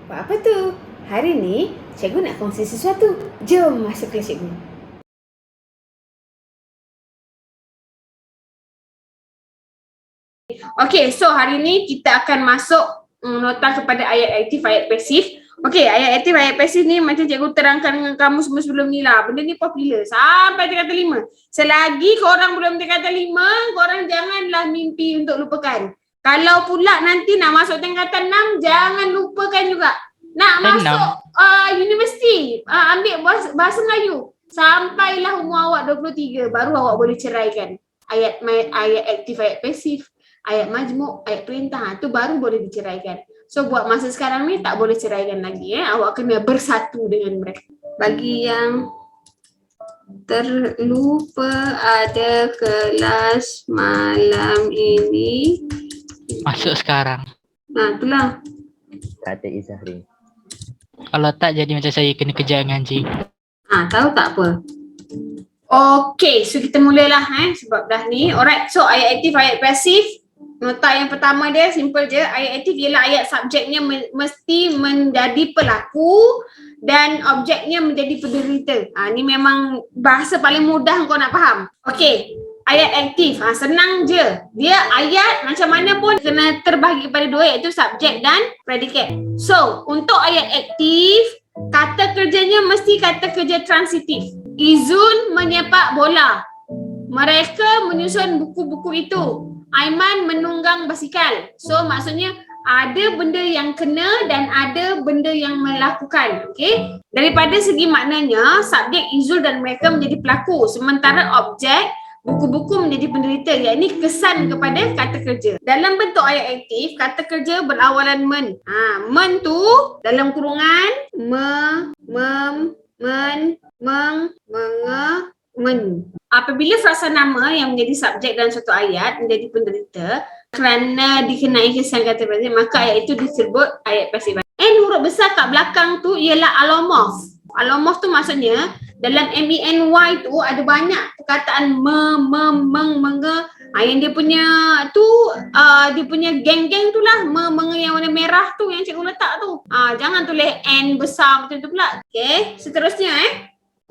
Buat apa tu? Hari ni, cikgu nak kongsi sesuatu. Jom masuk kelas cikgu. Okey, so hari ni kita akan masuk nota kepada ayat aktif, ayat pasif. Okey, ayat aktif, ayat pasif ni macam cikgu terangkan dengan kamu semua sebelum ni lah. Benda ni popular sampai tingkatan 5. Selagi korang belum tingkatan 5, korang janganlah mimpi untuk lupakan. Kalau pula nanti nak masuk tingkatan 6, jangan lupakan juga. Nak masuk universiti, ambil bahasa Melayu. Sampailah umur awak 23, baru awak boleh ceraikan. Ayat aktif, ayat pasif, ayat majmuk, ayat perintah, tu baru boleh diceraikan. So buat masa sekarang ni tak boleh ceraikan lagi. Awak kena bersatu dengan mereka. Bagi yang terlupa ada kelas malam ini, masuk sekarang. Itulah. Kata Izahri. Kalau tak jadi macam saya kena kejar dengan anjing. Tahu tak apa. Okay, so kita mulalah sebab dah ni. Alright, so ayat aktif, ayat pasif. Nota yang pertama dia simple je. Ayat aktif ialah ayat subjeknya mesti menjadi pelaku dan objeknya menjadi penderita. Ni memang bahasa paling mudah kau nak faham. Okay, ayat aktif. Senang je. Dia ayat macam mana pun kena terbahagi kepada dua, iaitu subjek dan predikat. So, untuk ayat aktif, kata kerjanya mesti kata kerja transitif. Izul menyepak bola. Mereka menyusun buku-buku itu. Aiman menunggang basikal. So maksudnya ada benda yang kena dan ada benda yang melakukan. Okay? Daripada segi maknanya, subjek Izul dan mereka menjadi pelaku. Sementara objek buku-buku menjadi penderita. Iaitu kesan kepada kata kerja. Dalam bentuk ayat aktif, kata kerja berawalan men. Men tu dalam kurungan men. Apabila frasa nama yang menjadi subjek dalam suatu ayat menjadi penderita kerana dikenai kesan kata pasif, maka ayat itu disebut ayat pasif. N huruf besar kat belakang tu ialah alomorf. Alomorf tu maksudnya dalam MENY tu ada banyak perkataan menge. Yang dia punya tu dia punya geng-geng tu lah, menge yang warna merah tu yang cikgu letak tu. Jangan tulis N besar macam tu pula. Okay, seterusnya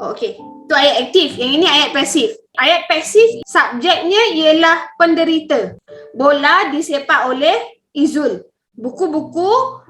okey. Itu ayat aktif. Yang ini ayat pasif. Ayat pasif subjeknya ialah penderita. Bola disepak oleh Izul. Buku-buku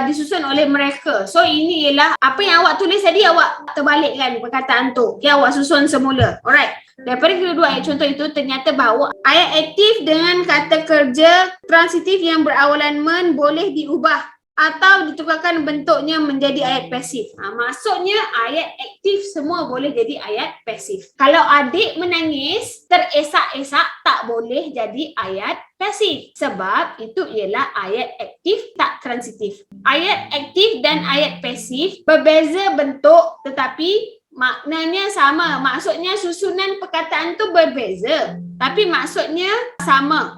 disusun oleh mereka. So ini ialah apa yang awak tulis tadi, awak terbalikkan perkataan tu. Okay, awak susun semula. Alright. Daripada kedua ayat contoh itu ternyata bahawa ayat aktif dengan kata kerja transitif yang berawalan men boleh diubah atau ditukarkan bentuknya menjadi ayat pasif. Maksudnya ayat aktif semua boleh jadi ayat pasif. Kalau adik menangis, teresak-esak tak boleh jadi ayat pasif. Sebab itu ialah ayat aktif tak transitif. Ayat aktif dan ayat pasif berbeza bentuk tetapi maknanya sama. Maksudnya susunan perkataan tu berbeza tapi maksudnya sama.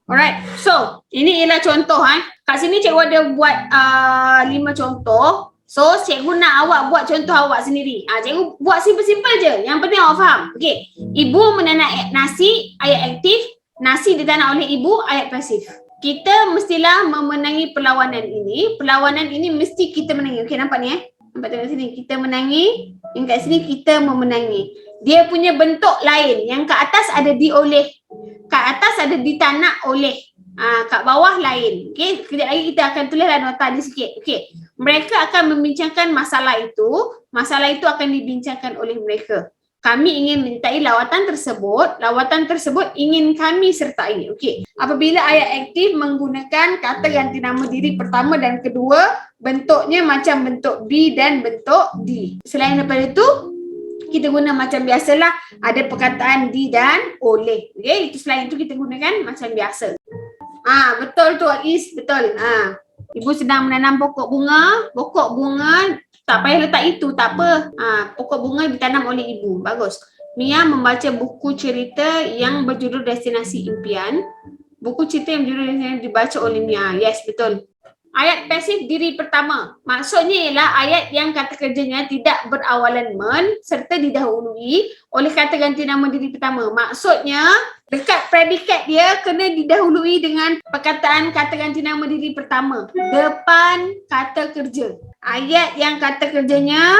Alright, so ini ialah contoh. Kat sini cikgu ada buat 5 contoh. So cikgu nak awak buat contoh awak sendiri. Cikgu buat simple-simple je. Yang penting awak faham. Okay, ibu menanak nasi, ayat aktif. Nasi ditanak oleh ibu, ayat pasif. Kita mestilah memenangi perlawanan ini. Perlawanan ini mesti kita menangi. Okay, nampak ni nampak tengok sini. Kita menangi. Yang kat sini kita memenangi. Dia punya bentuk lain. Yang kat atas ada dioleh. Kat atas ada ditanak oleh. Kat bawah lain. Okay, kejap lagi kita akan tulislah nota ni sikit. Okay, mereka akan membincangkan masalah itu. Masalah itu akan dibincangkan oleh mereka. Kami ingin menyertai lawatan tersebut. Lawatan tersebut ingin kami sertai. Okay, apabila ayat aktif menggunakan kata ganti nama diri pertama dan kedua, bentuknya macam bentuk B dan bentuk D. Selain daripada itu, kita guna macam biasalah, ada perkataan di dan oleh. Okay, itu selain itu kita gunakan macam biasa. Betul tu Is, betul. Ibu sedang menanam pokok bunga. Pokok bunga tak payah letak itu, tak apa. Pokok bunga ditanam oleh ibu. Bagus. Mia membaca buku cerita yang berjudul Destinasi Impian. Buku cerita yang berjudul Destinasi dibaca oleh Mia. Yes, betul. Ayat pasif diri pertama. Maksudnya ialah ayat yang kata kerjanya tidak berawalan men serta didahului oleh kata ganti nama diri pertama. Maksudnya dekat predikat dia kena didahului dengan perkataan kata ganti nama diri pertama depan kata kerja. Ayat yang kata kerjanya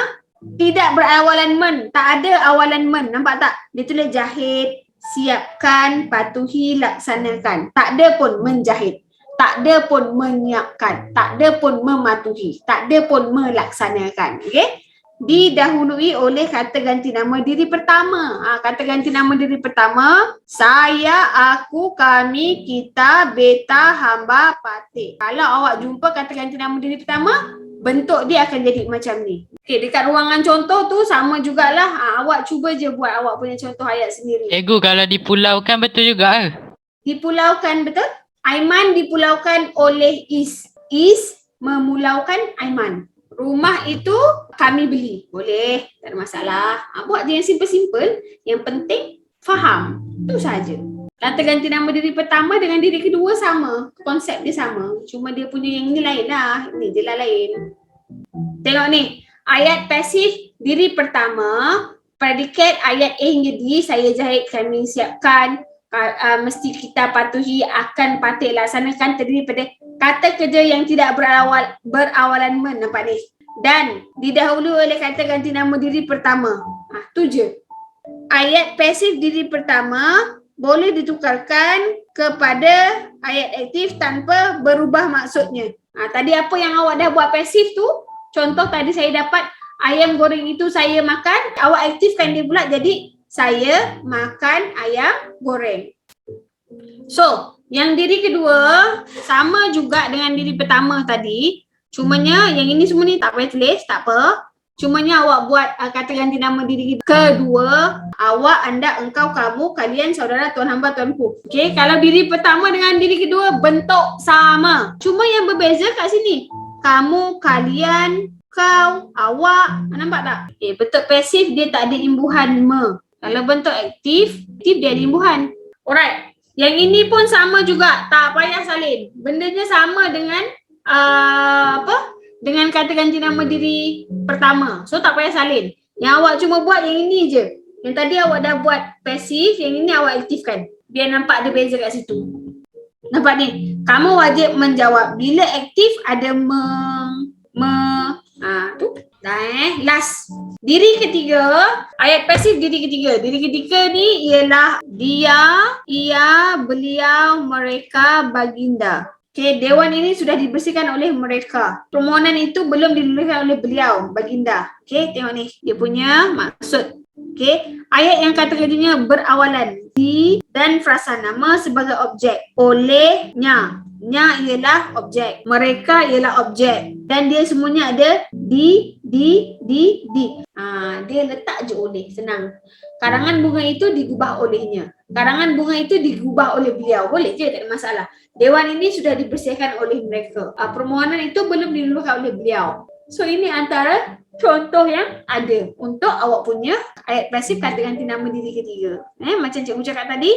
tidak berawalan men, tak ada awalan men. Nampak tak? Dia tulis jahit, siapkan, patuhi, laksanakan. Tak ada pun menjahit. Tak ada pun menyiapkan, tak ada pun mematuhi, tak ada pun melaksanakan. Okey? Didahului oleh kata ganti nama diri pertama. Kata ganti nama diri pertama, saya, aku, kami, kita, beta, hamba, patik. Kalau awak jumpa kata ganti nama diri pertama, bentuk dia akan jadi macam ni. Okey, dekat ruangan contoh tu sama jugalah. Awak cuba je buat awak punya contoh ayat sendiri. Cikgu, kalau dipulaukan betul juga ke? Dipulaukan betul? Aiman dipulaukan oleh Is. Is memulaukan Aiman. Rumah itu kami beli. Boleh, tak ada masalah. Buat je yang simple-simple. Yang penting faham. Itu saja. Kata ganti nama diri pertama dengan diri kedua sama. Konsep dia sama. Cuma dia punya yang ni lain lah. Ni je lah lain. Tengok ni. Ayat pasif diri pertama. Predikat ayat A hingga D. Saya jahit, kami siapkan. Mesti kita patuhi, akan patut laksanakan, terdiri pada kata kerja yang tidak berawalan men. Nampak ni? Dan didahului oleh kata ganti nama diri pertama. Tu je. Ayat pasif diri pertama boleh ditukarkan kepada ayat aktif tanpa berubah maksudnya. Tadi apa yang awak dah buat pasif tu, contoh tadi saya dapat ayam goreng itu saya makan, awak aktifkan dia pula jadi saya makan ayam goreng. So, yang diri kedua sama juga dengan diri pertama tadi. Cumanya yang ini semua ni tak payah tulis, tak apa. Cumanya awak buat kata ganti nama diri kedua. Awak, anda, engkau, kamu, kalian, saudara, tuan hamba, tuanku. Okey, kalau diri pertama dengan diri kedua bentuk sama. Cuma yang berbeza kat sini. Kamu, kalian, kau, awak. Nampak tak? Bentuk pasif dia tak ada imbuhan me. Kalau bentuk aktif dia ada imbuhan. Alright. Yang ini pun sama juga. Tak payah salin. Bendanya sama dengan dengan kata ganti nama diri pertama. So tak payah salin. Yang awak cuma buat yang ini je. Yang tadi awak dah buat pasif, yang ini awak aktifkan. Biar nampak ada beza kat situ. Nampak ni? Kamu wajib menjawab. Bila aktif ada tu. Last. Diri ketiga, ayat pasif diri ketiga. Diri ketiga ni ialah dia, ia, beliau, mereka, baginda. Okey, dewan ini sudah dibersihkan oleh mereka. Permohonan itu belum diluluskan oleh beliau, baginda. Okey, tengok ni. Dia punya maksud. Okey, ayat yang kata kerjanya berawalan di dan frasa nama sebagai objek. Olehnya. Nya ialah objek. Mereka ialah objek. Dan dia semuanya ada di. Dia letak je oleh. Senang. Karangan bunga itu digubah olehnya. Karangan bunga itu digubah oleh beliau. Boleh je, tak ada masalah. Dewan ini sudah dibersihkan oleh mereka. Permohonan itu belum diluluskan oleh beliau. So ini antara contoh yang ada untuk awak punya ayat pasif kata ganti nama diri ketiga. Macam cikgu cakap tadi,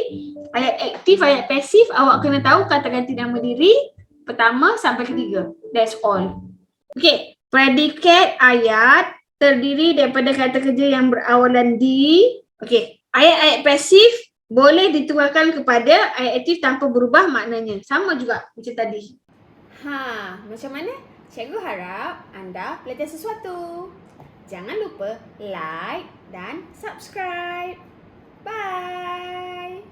ayat aktif, ayat pasif awak kena tahu kata ganti nama diri pertama sampai ketiga. That's all. Okay, predikat ayat terdiri daripada kata kerja yang berawalan di. Okay, ayat-ayat pasif boleh ditukarkan kepada ayat aktif tanpa berubah maknanya. Sama juga macam tadi. Macam mana? Cikgu harap anda belajar sesuatu. Jangan lupa like dan subscribe. Bye.